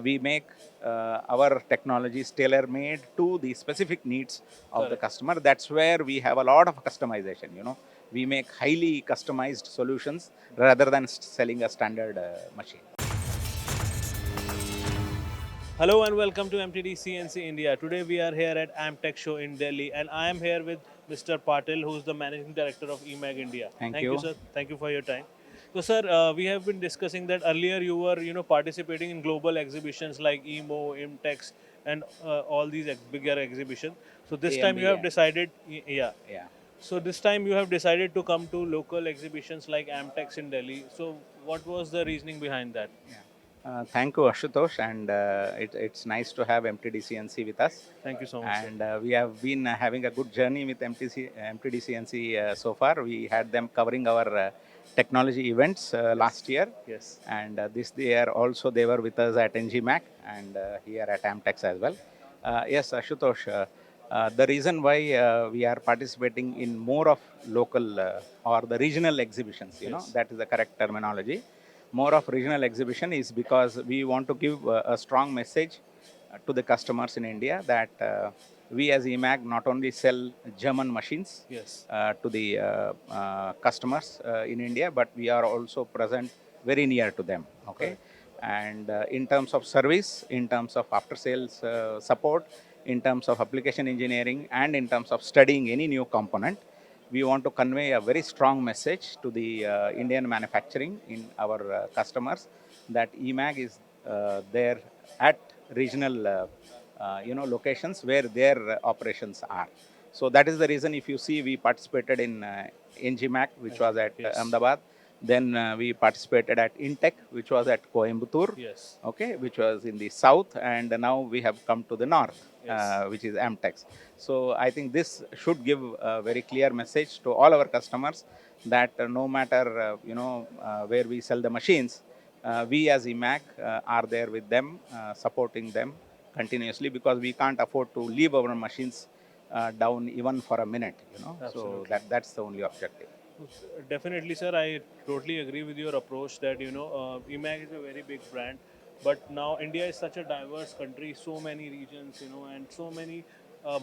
we make our technologies tailor-made to the specific needs of the customer. That's where we have a lot of customization. We make highly customized solutions rather than selling a standard machine. Hello and welcome to MTDCNC India. Today we are here at AMTEX show in Delhi and I am here with Mr. Patil who is the Managing Director of EMAG India. Thank Thank you you. sir. Thank you for your time. So sir, we have been discussing that earlier you were participating in global exhibitions like EMO, AMTEX and all these bigger exhibitions. So this time you AMB, have decided yeah. yeah. So this time you have decided to come to local exhibitions like AMTEX in Delhi. So what was the reasoning behind that? Yeah. Thank you, Ashutosh, and it's nice to have MTDCNC with us. Thank you so much sir. And we have been having a good journey with MTDCNC so far. We had them covering our technology events last year, Yes. and this year also they were with us at NGMAC and here at AMTEX as well. Yes, Ashutosh, the reason why we are participating in more of local or the regional exhibitions, Yes. that is the correct terminology. More of regional exhibition is because we want to give a strong message to the customers in India that we as EMAG not only sell German machines Yes. to the customers in India, but we are also present very near to them. Okay, Correct. and in terms of service, in terms of after sales support, in terms of application engineering, and in terms of studying any new component, we want to convey a very strong message to the Indian manufacturing in our customers that EMAG is there at regional locations where their operations are. So that is the reason if you see we participated in NGMAC, which was at Yes. Ahmedabad. Then we participated at Intech, which was at Coimbatore, Yes. okay, which was in the south, and now we have come to the north, Yes. which is AMTEX. So I think this should give a very clear message to all our customers that no matter where we sell the machines, we as EMAG are there with them, supporting them continuously because we can't afford to leave our machines down even for a minute. So Absolutely. that's the only objective. Definitely, sir. I totally agree with your approach that EMAG is a very big brand, but now India is such a diverse country, so many regions, and so many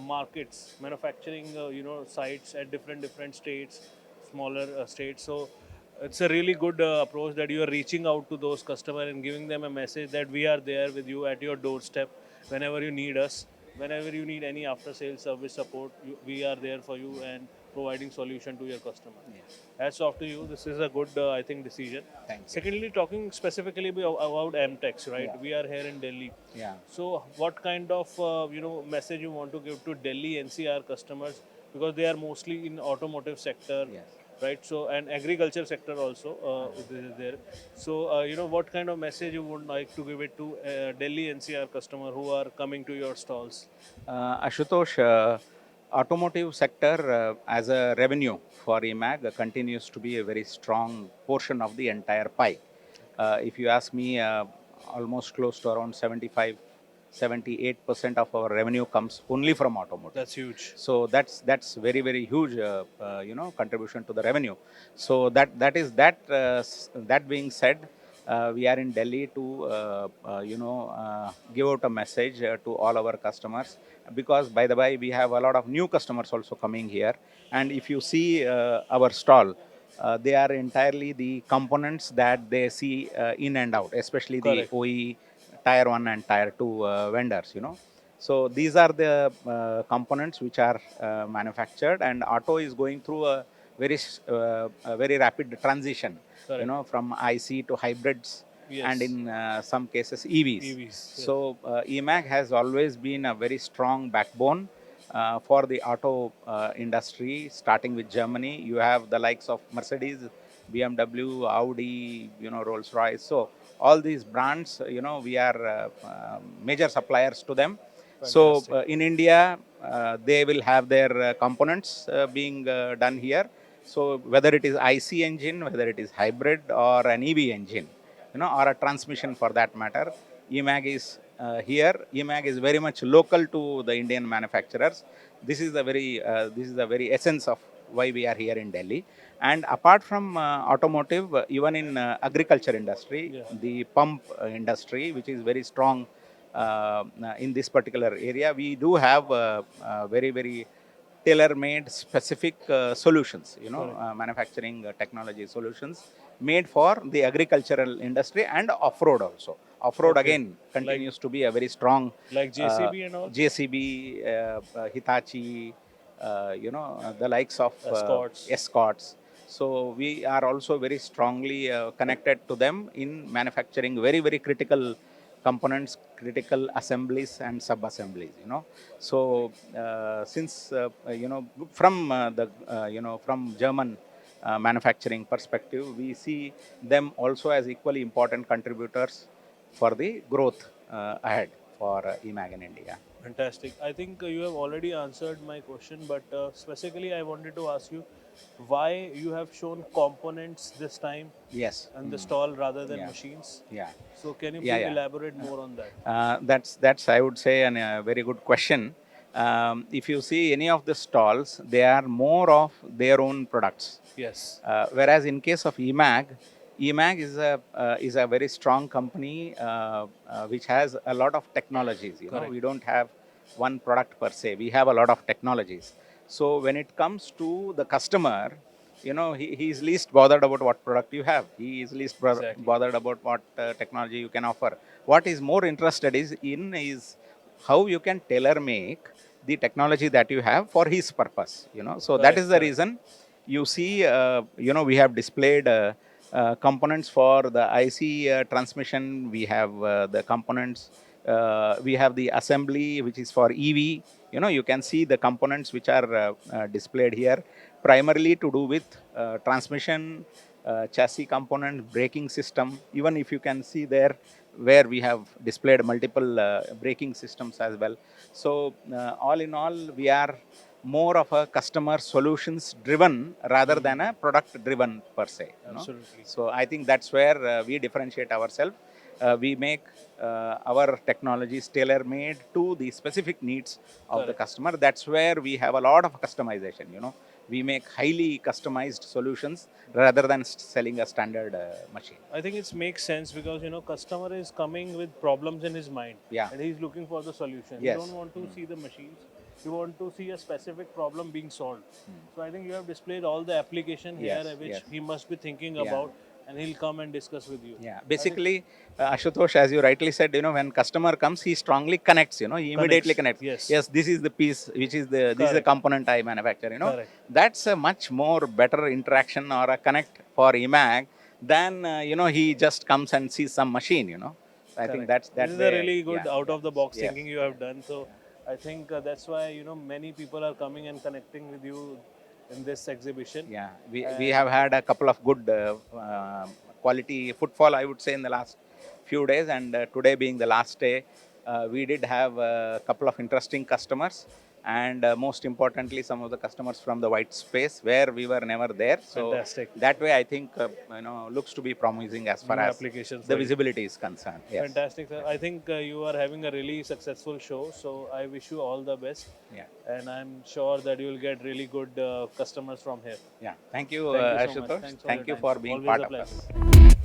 markets, manufacturing, sites at different states, smaller states. So it's a really good approach that you are reaching out to those customers and giving them a message that we are there with you at your doorstep whenever you need us, whenever you need any after sales service support. We are there for you and providing solution to your customer. Yeah. Hats off to you. This is a good, I think, decision. Thank you. Secondly, talking specifically about MTEX, right? Yeah. We are here in Delhi. Yeah. So, what kind of message you want to give to Delhi NCR customers because they are mostly in automotive sector, Yes. right? So, and agriculture sector also this is there. So, what kind of message you would like to give it to Delhi NCR customer who are coming to your stalls? Ashutosh, automotive sector as a revenue for EMAG continues to be a very strong portion of the entire pie. If you ask me, almost close to around 75, 78% of our revenue comes only from automotive. That's huge. So that's very huge, contribution to the revenue. So that being said, we are in Delhi to give out a message to all our customers because by the way we have a lot of new customers also coming here, and if you see our stall, they are entirely the components that they see in and out, especially the Correct. OE tier 1 and tier 2 vendors. So these are the components which are manufactured, and auto is going through a very rapid transition, Correct. from IC to hybrids, and Yes. in some cases EVs. EVs. Yes. So EMAG has always been a very strong backbone for the auto industry, starting with Germany. You have the likes of Mercedes, BMW, Audi, Rolls-Royce. So all these brands, we are major suppliers to them. So Fantastic. in India, they will have their components being done here. So whether it is IC engine, whether it is hybrid or an EV engine, or a transmission for that matter, EMAG is here. EMAG is very much local to the Indian manufacturers. This is the very essence of why we are here in Delhi. And apart from automotive, even in agriculture industry, Yeah. the pump industry, which is very strong in this particular area, we do have very, very tailor-made specific solutions, Correct. manufacturing technology solutions made for the agricultural industry and off-road also. Off-road Okay. again Like continues to be a very strong like uh, JCB and all. JCB, Hitachi, the likes of Escorts. escorts. So we are also very strongly connected to them in manufacturing very, very critical components, critical assemblies and sub-assemblies. So since from from German manufacturing perspective, we see them also as equally important contributors for the growth ahead for EMAG in India. Fantastic. I think you have already answered my question, but specifically, I wanted to ask you why you have shown components this time Yes. and the stall rather than Yeah. machines. Yeah. So, can you Yeah. please Yeah. elaborate more on that? That's I would say a very good question. If you see any of the stalls, they are more of their own products. Yes. Whereas in case of EMAG is a very strong company which has a lot of technologies. Correct. We don't have one product per se. We have a lot of technologies. So when it comes to the customer, he is least bothered about what product you have. He is least Exactly. bothered about what technology you can offer. What is more interested is how you can tailor make the technology that you have for his purpose. So that Correct. is the Correct. reason you see, we have displayed components for the IC transmission. We have the components. We have the assembly, which is for EV. You can see the components which are displayed here, primarily to do with transmission, chassis component, braking system. Even if you can see there, where we have displayed multiple braking systems as well. So all in all, we are more of a customer solutions driven rather than a product driven per se. Absolutely. So I think that's where we differentiate ourselves. We make our technologies tailor made to the specific needs of the Correct. customer. That's where we have a lot of customization. We make highly customized solutions rather than selling a standard machine. I think it makes sense because customer is coming with problems in his mind, Yeah. and he's looking for the solution. He don't Yes. want to see the machines. He want to see a specific problem being solved. So I think you have displayed all the application here Yes. which Yes. he must be thinking Yeah. about, and he'll come and discuss with you. Yeah, I think basically, Ashutosh, as you rightly said, when customer comes, he strongly connects. He immediately connects. connects. Yes. Yes, this is the piece, which is this is the Correct. component I manufacture. Correct. That's a much more better interaction or a connect for EMAG than he just comes and sees some machine. I think Correct. that's This that is a way. really Yeah, good out yeah, of the box yes, thinking you have done. So I think that's why many people are coming and connecting with you in this exhibition. yeah. We And have had a couple of good quality footfall, I would say, in the last few days, and today being the last day, we did have a couple of interesting customers, and most importantly, some of the customers from the white space where we were never there. So fantastic. that way, I think looks to be promising as far New as applications the for you. visibility is concerned. Yes. Fantastic, sir. I think you are having a really successful show. So I wish you all the best. Yeah. And I'm sure that you will get really good customers from here. Yeah. Thank you, Thank you so much. Ashutosh. Thanks for your Thank you time, for sir. being Always part a of us. pleasure.